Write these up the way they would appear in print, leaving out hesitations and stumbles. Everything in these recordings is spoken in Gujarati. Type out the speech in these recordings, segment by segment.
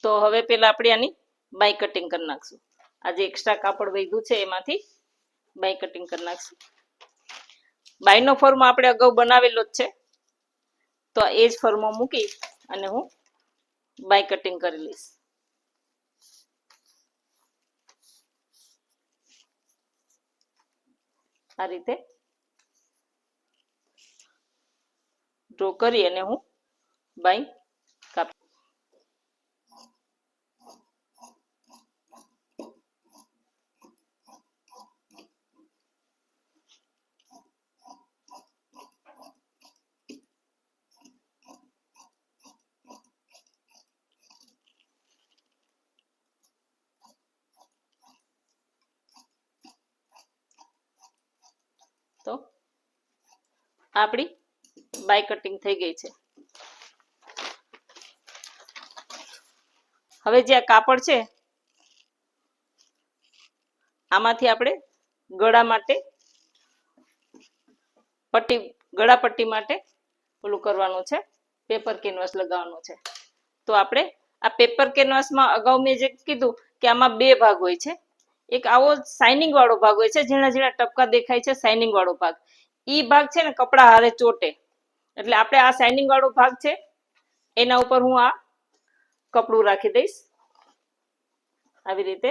તો હવે પેલા આપણે આની બાય કટિંગ કરી નાખશું. આ જે એક્સ્ટ્રા કાપડ વધ્યું છે એમાંથી બાય કટિંગ કરી નાખશું. બાયનો ફોર્મ આપણે અગાઉ બનાવેલો જ છે, તો એ જ ફોર્મમાં મૂકી અને હું બાય કટિંગ કરી લઈશ. આ રીતે ડ્રો કરી અને હું બાય કાપી. તો આપણી બાય કટિંગ થઈ ગઈ છે. હવે જે આ કાપડ છે આમાંથી આપણે ગળા માટે ગળા પટ્ટી માટે ઓલું કરવાનું છે, પેપર કેનવાસ લગાવવાનું છે. તો આપણે આ પેપર કેનવાસમાં અગાઉ મેં જે કીધું કે આમાં બે ભાગ હોય છે. એક આવો શાઇનિંગ વાળો ભાગ હોય છે, ઝીણા ઝીણા ટપકા દેખાય છે, શાઇનિંગ વાળો ભાગ. ઈ ભાગ છે ને કપડા હારે ચોટે, એટલે આપણે આ શાઇનિંગ વાળો ભાગ છે એના ઉપર હું આ કપડું રાખી દઈશ આવી રીતે.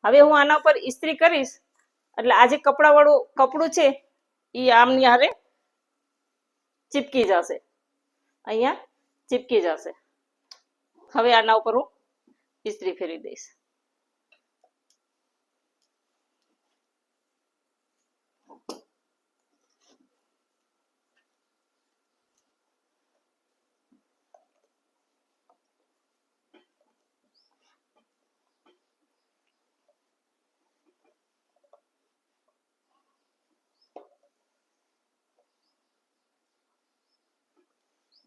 હવે હું આના ઉપર ઇસ્ત્રી કરીશ એટલે આ જે કપડા વાળું કપડું છે એ આમની હારે ચીપકી જશે, અહીંયા ચીપકી જશે. હવે આના ઉપર હું ઇસ્ત્રી ફેરવી દઈશ.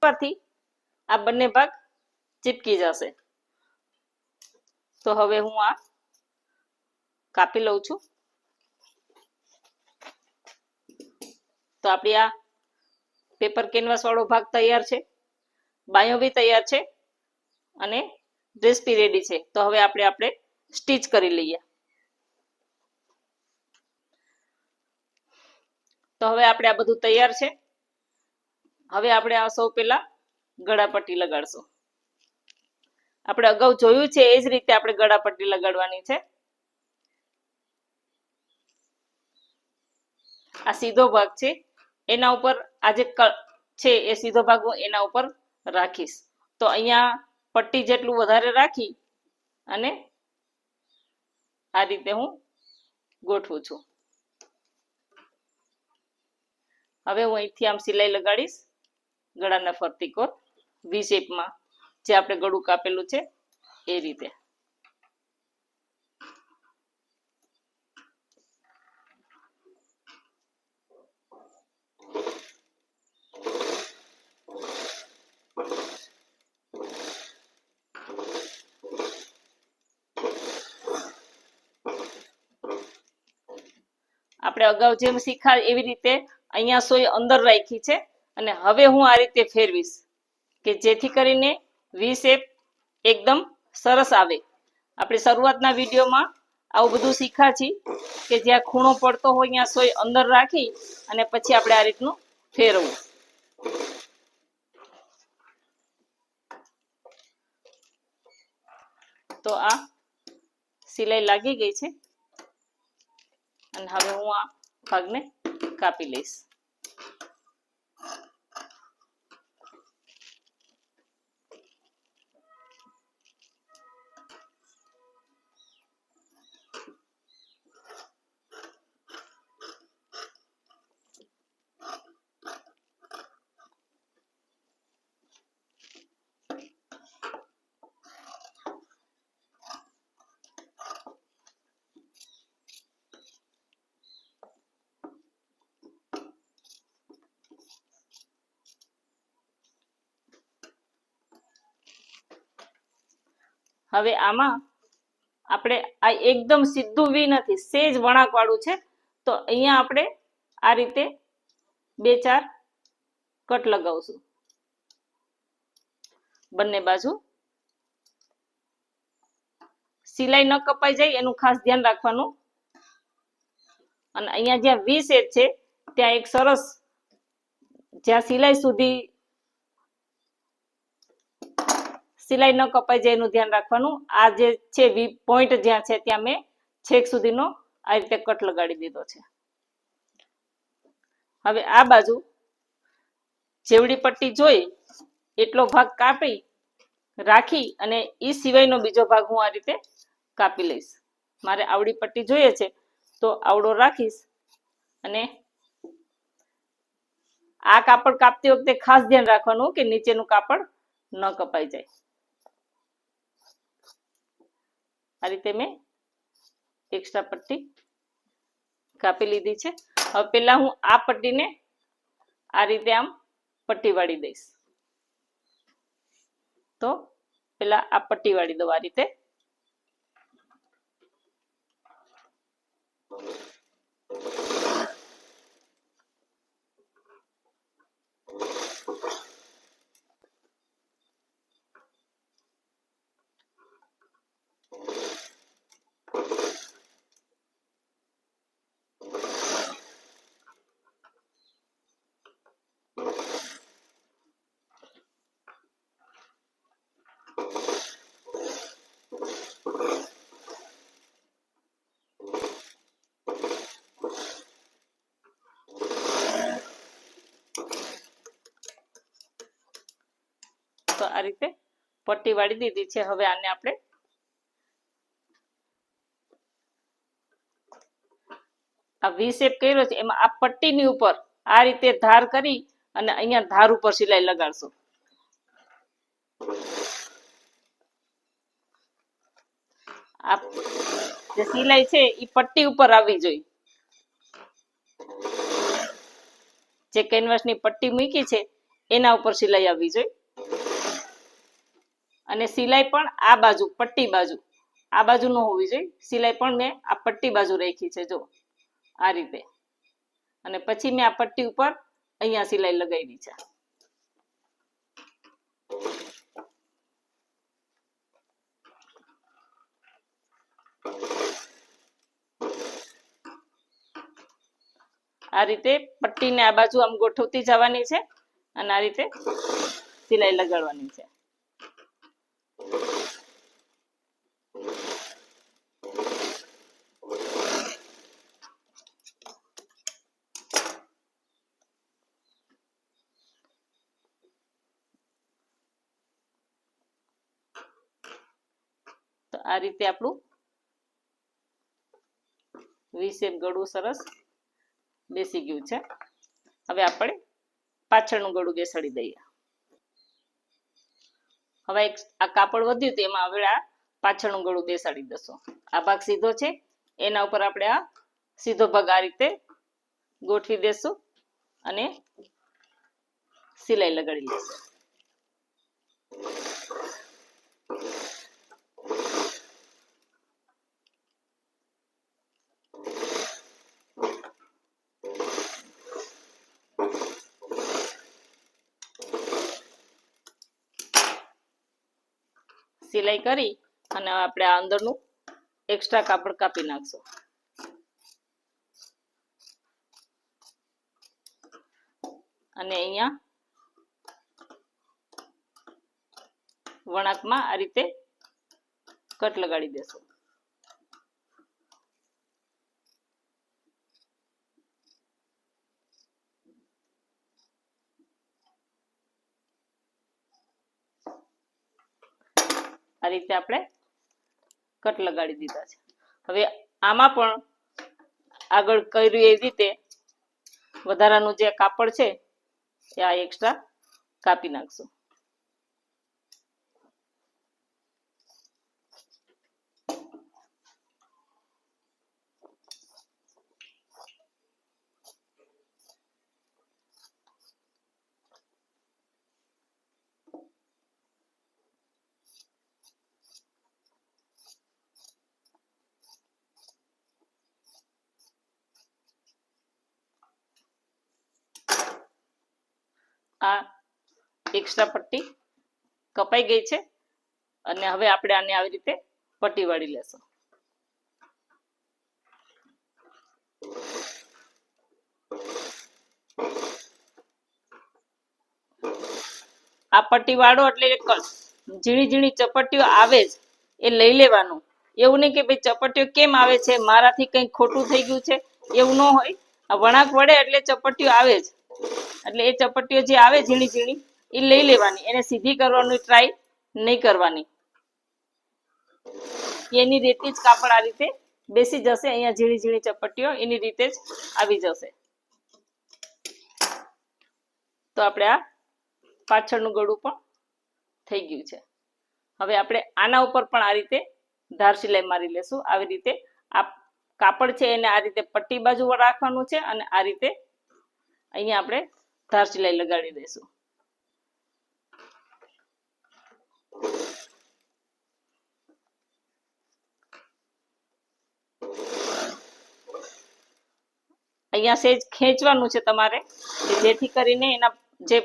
પરથી આ બંને ભાગ ચીપકી જશે. તો હવે હું આ કાપી લઉં છું. તો આપણી આ પેપર કેનવાસ વાળો ભાગ તૈયાર છે, બાયો બી તૈયાર છે અને ડ્રેસ બી રેડી છે. તો હવે આપણે સ્ટીચ કરી લઈએ. તો હવે આપણે આ બધું તૈયાર છે. હવે આપણે આ સૌ પહેલા ગળાપટ્ટી લગાડશું. આપણે અગાઉ જોયું છે એ જ રીતે આપણે ગળાપટ્ટી લગાડવાની છે. આ સીધો ભાગ છે એના ઉપર આ જે છે એ સીધો ભાગ હું એના ઉપર રાખીશ. તો અહીંયા પટ્ટી જેટલું વધારે રાખી અને આ રીતે હું ગોઠવું છું. હવે હું અહીંથી આમ સિલાઈ લગાડીશ ગળાના ફરતી કોર વી શેપમાં, જે આપણે ગળું કાપેલું છે એ રીતે. આપણે અગાઉ જેમ શીખા એવી રીતે અહીંયા સોય અંદર રાખી છે અને હવે હું આ રીતે ફેરવીશ કે જેથી કરીને વી શેપ એકદમ સરસ આવે. આપણે શરૂઆતના વિડીયોમાં આવું બધું શીખા છીએ કે જ્યાં ખૂણો પડતો હોય ત્યાં સોય અંદર રાખી અને પછી આપણે આ રીતનું ફેરવવું. તો આ સિલાઈ લાગી ગઈ છે અને હવે હું આ ભાગને કાપી લઈશ. હવે આમાં આપણે આ એકદમ સીધું વી નથી, સેજ વળાંક વાળું છે. તો અહીંયા આપણે આ રીતે 2-4 કટ લગાવશું બંને બાજુ સિલાઈ ન કપાઈ જાય એનું ખાસ ધ્યાન રાખવાનું. અને અહીંયા જ્યાં વી શેપ છે ત્યાં એક સરસ, જ્યાં સિલાઈ સુધી સિલાઈ ન કપાઈ જાય એનું ધ્યાન રાખવાનું. આ જે છે વી પોઈન્ટ જ્યાં છે ત્યાં મેં છેક સુધીનો આ રીતે કટ લગાડી દીધો છે. હવે આ બાજુ જેવડી પટ્ટી જોઈ એટલો ભાગ કાપી રાખી અને એ સિવાયનો બીજો ભાગ હું આ રીતે કાપી લઈશ. મારે આવડી પટ્ટી જોઈએ છે તો આવડો રાખીશ. અને આ કાપડ કાપતી વખતે ખાસ ધ્યાન રાખવાનું કે નીચેનું કાપડ ન કપાઈ જાય. આ રીતે મેં એક્સ્ટ્રા પટ્ટી કાપી લીધી છે. હવે પેલા હું આ પટ્ટીને આ રીતે આમ પટ્ટી વાળી દઈશ. તો પેલા આ પટ્ટી વાળી દઉં આ રીતે. તો આ રીતે પટ્ટી વાળી દીધી છે. હવે આને આપણે આ વી શેપ કર્યો છે એમાં આ પટ્ટીની ઉપર આ રીતે ધાર કરી અને અહીંયા ધાર ઉપર સિલાઈ લગાડશું. આ જે સિલાઈ છે એ પટ્ટી ઉપર આવવી જોઈએ. જે કેનવાસની પટ્ટી મૂકી છે એના ઉપર સિલાઈ આવવી જોઈએ. અને સિલાઈ પણ આ બાજુ પટ્ટી બાજુ, આ બાજુ ન હોવી જોઈએ. સિલાઈ પણ મેં આ પટ્ટી બાજુ રાખી છે જો આ રીતે. અને પછી મેં આ પટ્ટી ઉપર અહીંયા સિલાઈ લગાવી છે. આ રીતે પટ્ટીને આ બાજુ આમ ગોઠવતી જવાની છે અને આ રીતે સિલાઈ લગાડવાની છે. તો આ રીતે આપણું વી શેપ ગળું સરસ બેસી ગયું છે. હવે આપણે પાછળનું ગળું બેસાડી દઈએ. હવે આ કાપડ વધ્યું તો એમાં હવે આ પાછળનું ગળું બેસાડી દઈશું. આ ભાગ સીધો છે એના ઉપર આપણે આ સીધો ભાગ આ રીતે ગોઠવી દેશું અને સિલાઈ લગાડી લઈશું. સિલાઈ કરી અને આપણે આ અંદરનું એક્સ્ટ્રા કાપડ કાપી નાખશું. અને અહીંયા વણાકમાં આ રીતે કટ લગાડી દેશું. આ રીતે આપણે કટ લગાડી દીધા છે. હવે આમાં પણ આગળ કર્યું એ રીતે વધારાનું જે કાપડ છે એ આ એક્સ્ટ્રા કાપી નાખશું. આ એક્સ્ટ્રા પટ્ટી કપાઈ ગઈ છે અને હવે આપણે આને આવી રીતે પટ્ટી વાળી લેશું. આ પટ્ટી વાળો એટલે ઝીણી ઝીણી ચપટીઓ આવે જ એ લઈ લેવાનું. એવું નહીં કે ભાઈ ચપટીઓ કેમ આવે છે, મારાથી કંઈક ખોટું થઈ ગયું છે, એવું ન હોય. આ વણાક વળે એટલે ચપટીઓ આવે જ, એટલે એ ચપટીઓ જે આવે ઝીણી ઝીણી એ લઈ લેવાની. એને સીધી કરવાની ટ્રાય નહીં કરવાની. એની રીતે જ કાપડ આ રીતે બેસી જશે. અહીંયા ઝીણી ઝીણી ચપટીઓ એની રીતે જ આવી જશે. તો આપણે આ પાછળનું ગળું પણ થઈ ગયું છે. હવે આપણે આના ઉપર પણ આ રીતે ધાર સિલાઈ મારી લેશું. આવી રીતે આ કાપડ છે એને આ રીતે પટ્ટી બાજુ રાખવાનું છે અને આ રીતે અહીંયા આપણે ધાર સિલાઈ લગાડી દઈશું. અહીંયા સેજ ખેંચવાનું છે તમારે, જેથી કરીને એના જે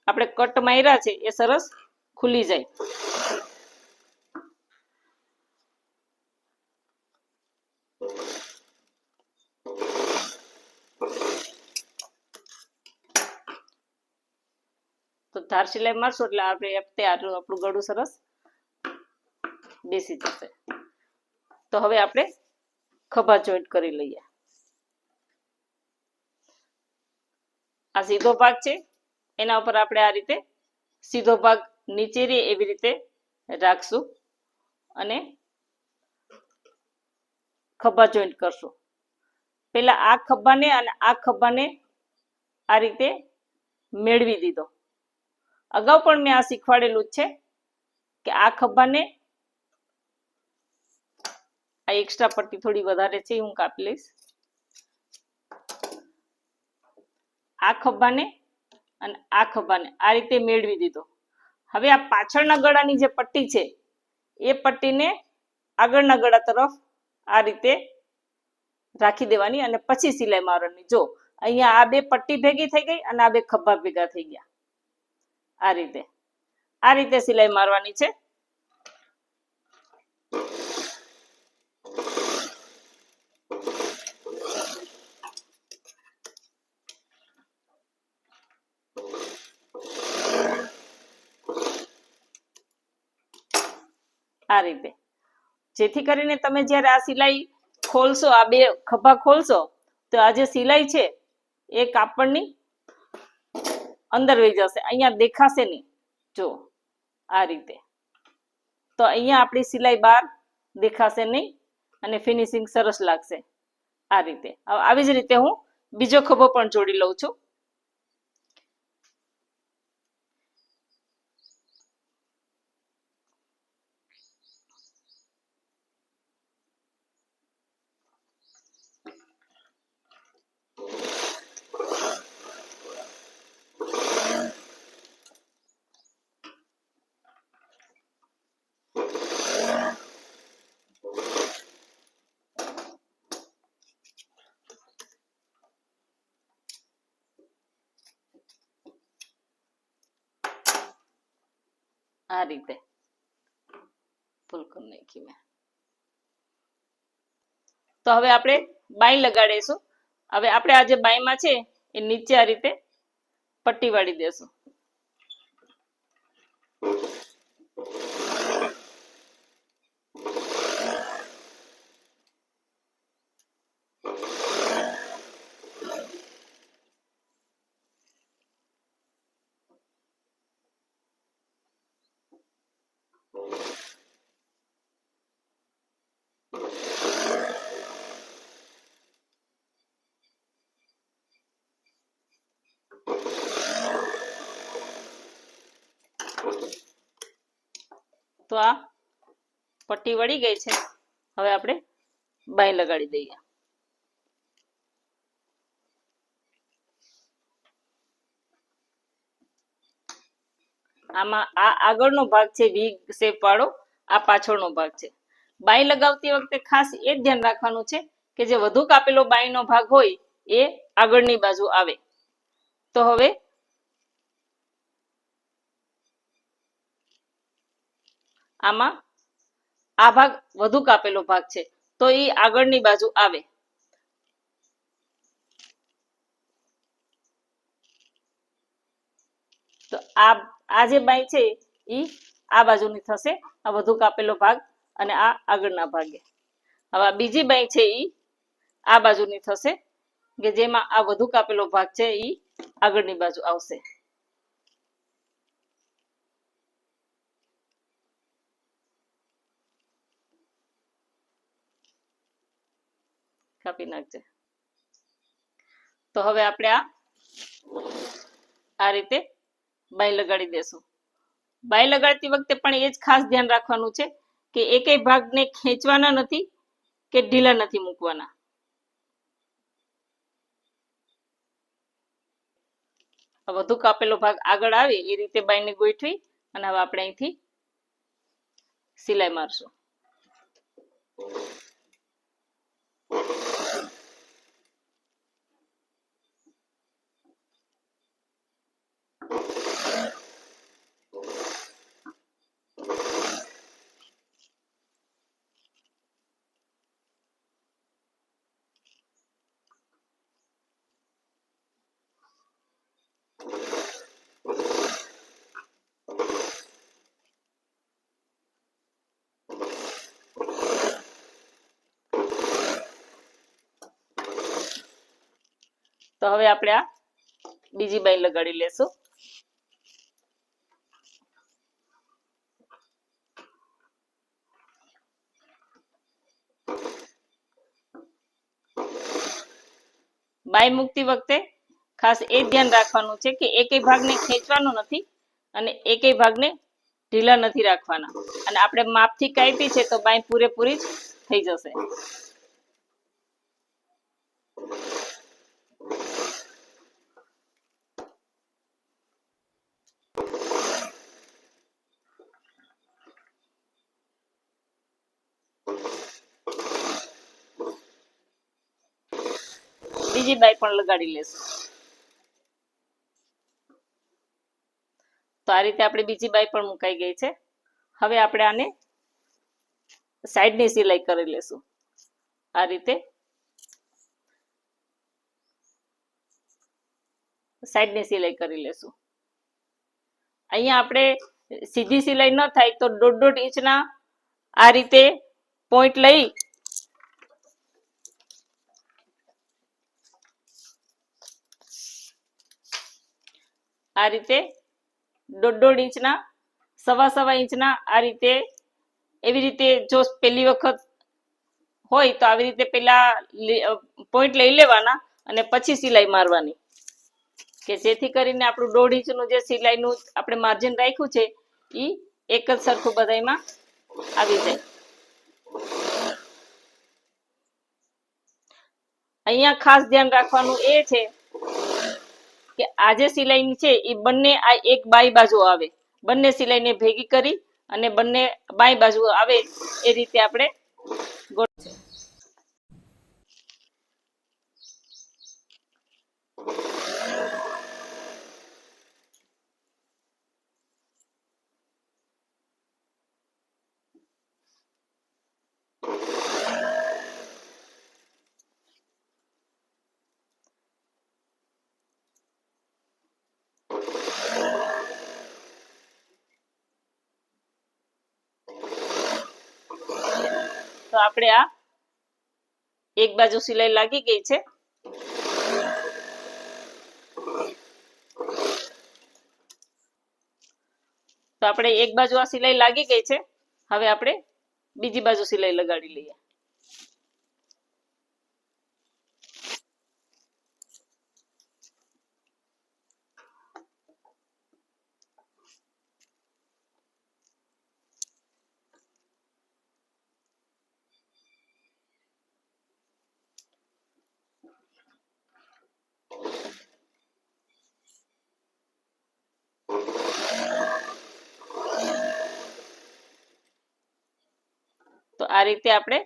આપણે કટ માર્યા છે એ સરસ ખુલી જાય. તો ધાર સિલાઈ મારશો એટલે આપણું ગળું સરસ બેસી જશે. તો હવે આપણે ખભા જોઈન્ટ કરી લઈએ. આ સીધો ભાગ છે, એના ઉપર આપણે આ રીતે સીધો ભાગ નીચે રહે એવી રીતે રાખશું અને ખભા જોઈન્ટ કરશું. પેલા આ ખભાને અને આ ખભાને આ રીતે મેળવી દીધો. અગાઉ પણ મેં આ શીખવાડેલું જ છે કે આ ખભાને આ એક્સ્ટ્રા પટ્ટી થોડી વધારે છે, હું કાપી લઈશ. આ ખભાને અને આ ખભાને આ રીતે મેળવી દીધો. હવે આ પાછળના ગળાની જે પટ્ટી છે એ પટ્ટીને આગળના ગળા તરફ આ રીતે રાખી દેવાની અને પછી સિલાઈ મારવાની. જો અહીંયા આ બે પટ્ટી ભેગી થઈ ગઈ અને આ બે ખભા ભેગા થઈ ગયા. આ રીતે સિલાઈ મારવાની છે. આ રીતે, જેથી કરીને તમે જ્યારે આ સિલાઈ ખોલશો, આ બે ખભા ખોલશો તો આ જે સિલાઈ છે એ કાપડની અંદર વહી જશે, અહીંયા દેખાશે નહીં. જો આ રીતે, તો અહીંયા આપણી સિલાઈ બહાર દેખાશે નહીં અને ફિનિશિંગ સરસ લાગશે. આ રીતે આવી જ રીતે હું બીજો ખભો પણ જોડી લઉં છું. આ રીતે ફૂલ કરી નાખી મેં. તો હવે આપણે બાઈ લગાડીશું. હવે આપણે આ જે બાઈમાં છે એ નીચે આ રીતે પટ્ટી વાળી દેશું. તો આ પટ્ટી વળી ગઈ છે. હવે આપણે બાઈ લગાડી દઈએ. આમાં આ આગળનો ભાગ છે વી શેપ વાળો, આ પાછળનો ભાગ છે. બાઈ લગાવતી વખતે ખાસ એ જ ધ્યાન રાખવાનું છે કે જે વધુ કાપેલો બાઈનો ભાગ હોય એ આગળની બાજુ આવે. તો હવે આમાં આ ભાગ વધુ કાપેલો ભાગ છે તો એ આગળની બાજુ આવે. તો આ જે બાય છે એ આ બાજુની થશે, આ વધુ કાપેલો ભાગ, અને આ આગળના ભાગે. હવે આ બીજી બાય છે એ આ બાજુની થશે કે જેમાં આ વધુ કાપેલો ભાગ છે એ આગળની બાજુ આવશે. કાપી નાખજે. તો હવે આપણે આ રીતે બાય લગાડી દેશું. બાય લગાડતી વખતે પણ એ જ ખાસ ધ્યાન રાખવાનું છે કે એકેય ભાગને ખેંચવાના નથી કે ઢીલા નથી મૂકવાના. વધુ કાપેલો ભાગ આગળ આવે એ રીતે બાયને ગોઠવી અને હવે આપણે અહીંથી સિલાઈ મારશું. તો હવે આપણે આ બીજી બાય લગાડી લેશું. બાય મૂકતી વખતે ખાસ એ ધ્યાન રાખવાનું છે કે એકેય ભાગને ખેંચવાનો નથી અને એકેય ભાગને ઢીલા નથી રાખવાના. અને આપણે માપથી કાપી છે તો બાય પૂરેપૂરી જ થઈ જશે. બીજી બાય પણ લગાડી લેશું. તો આ રીતે આપણે બીજી બાય પણ મુકાઈ ગઈ છે. હવે આપણે આને સાઈડની સિલાઈ કરી લેશું. આ રીતે સાઈડની સિલાઈ કરી લેશું. અહીંયા આપણે સીધી સિલાઈ ન થાય તો 1.5 ઇંચના આ રીતે પોઈન્ટ લઈ આ રીતે 1.5 ઇંચના 1.25 ઇંચના આ રીતે એવી રીતે જો પહેલી વખત હોય તો આવી રીતે પેલા પોઈન્ટ લઈ લેવાના અને પછી સિલાઈ મારવાની કે જેથી કરીને આપણું 1.5 ઇંચનું જે સિલાઈનું આપણે માર્જિન રાખ્યું છે એ એક જ સરખું બધાયમાં આવી જાય. અહીંયા ખાસ ધ્યાન રાખવાનું એ છે કે આ જે સિલાઈ છે એ બંને આ એક બાય બાજુ આવે. બંને સિલાઈને ભેગી કરી અને બંને બાય બાજુ આવે એ રીતે આપણે ગોઠવીશું. તો આપણે આ એક બાજુ સિલાઈ લાગી ગઈ છે. તો આપણે એક બાજુ આ સિલાઈ લાગી ગઈ છે. હવે આપણે બીજી બાજુ સિલાઈ લગાડી લઈએ. તો આ રીતે આપણે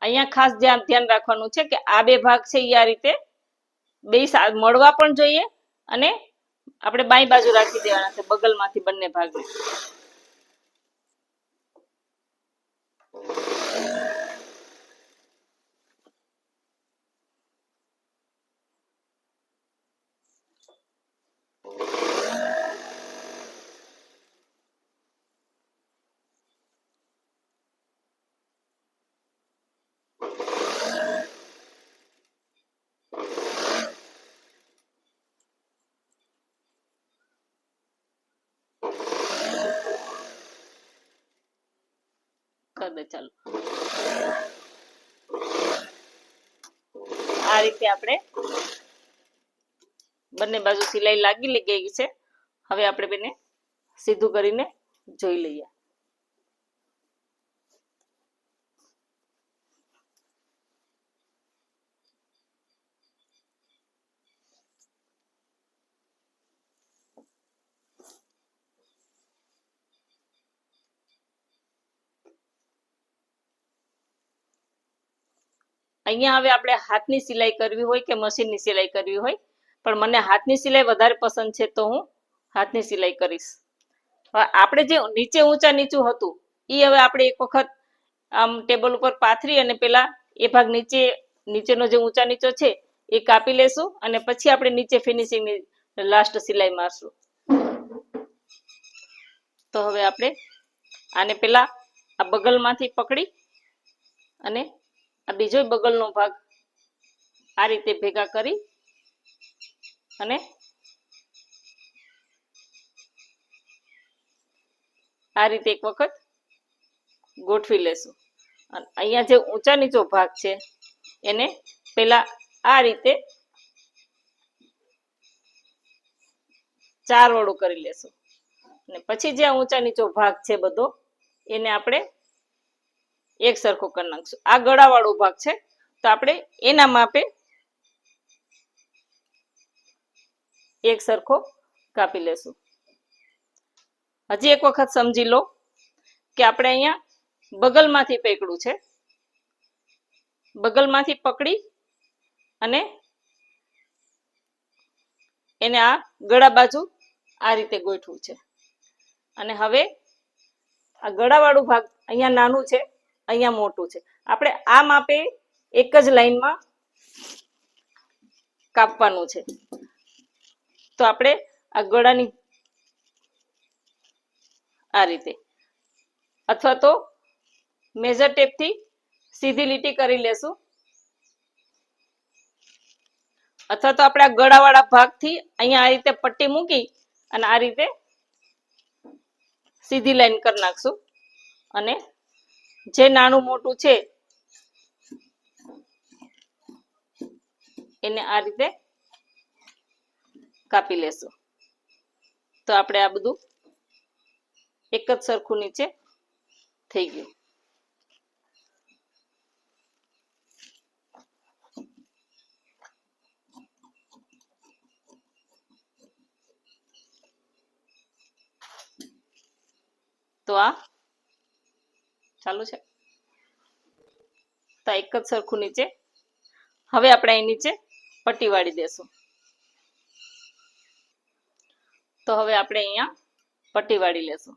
અહીંયા ખાસ ધ્યાન રાખવાનું છે કે આ બે ભાગ છે એ આ રીતે બે મળવા પણ જોઈએ અને આપણે બાય બાજુ રાખી દેવાના છે બગલમાંથી બંને ભાગને. કરી દે ચાલો આ રીતે આપણે બંને બાજુ સિલાઈ લાગી ગઈ છે હવે આપણે બેને સીધું કરીને જોઈ લઈએ અહીંયા હવે આપણે હાથની સિલાઈ કરવી હોય કે મશીનની સિલાઈ કરવી હોય પણ મને હાથની સિલાઈ વધારે પસંદ છે તો હું હાથની સિલાઈ કરીશ હવે આપણે જે નીચે ઊંચા નીચું હતું એ હવે આપણે એક વખત આમ ટેબલ ઉપર પાથરી અને પેલા એ ભાગ નીચેનો જે ઊંચા નીચો છે એ કાપી લેશું અને પછી આપણે નીચે ફિનિશિંગની લાસ્ટ સિલાઈ મારશું તો હવે આપણે આને પેલા આ બગલમાંથી પકડી અને આ બીજો બગલનો ભાગ આ રીતે ભેગા કરી અને આ રીતે એક વખત ગોઠવી લેશું અને અહીંયા જે ઊંચા નીચો ભાગ છે એને પેલા આ રીતે 4 વડું કરી લેશું અને પછી જે ઊંચા નીચો ભાગ છે બધો એને આપણે એક સરખો કરી નાખશું આ ગળાવાળો ભાગ છે તો આપણે એના માપે એક સરખો કાપી લેશું હજી એક વખત સમજી લો કે આપણે અહીંયા બગલમાંથી પકડ્યું છે બગલમાંથી પકડી અને એને આ ગળા બાજુ આ રીતે ગોઠવું છે અને હવે આ ગળાવાળું ભાગ અહીંયા નાનું છે અહીંયા મોટું છે આપણે આ માપે એક જ લાઈનમાં કાપવાનું છે તો આપણે આ ગળાની આ રીતે અથવા તો મેજર ટેપથી સીધી લીટી કરી લેશું અથવા તો આપણે આ ગળાવાળા ભાગથી અહીંયા આ રીતે પટ્ટી મૂકી અને આ રીતે સીધી લાઈન કરી નાખશું અને જે નાનું મોટું છે એને આ રીતે કાપી લેશું તો આપણે આ બધું એક જ સરખું નીચે થઈ ગયું તો આ ચાલુ છે તો એક જ સરખું નીચે હવે આપણે અહીં નીચે પટ્ટી વાળી દેશું તો હવે આપણે અહીંયા પટ્ટી વાળી લેશું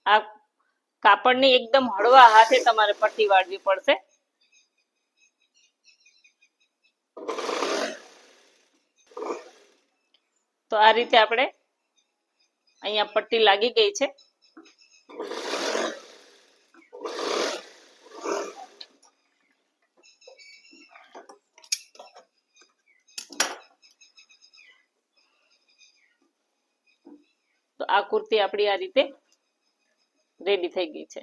આ કાપડની એકદમ હળવા હાથે તમારે પટ્ટી વાળવી પડશે તો આ રીતે આપણે અહીંયા પટ્ટી લાગી ગઈ છે તો આ કુર્તી આપણી આ રીતે રેડી થઈ ગઈ છે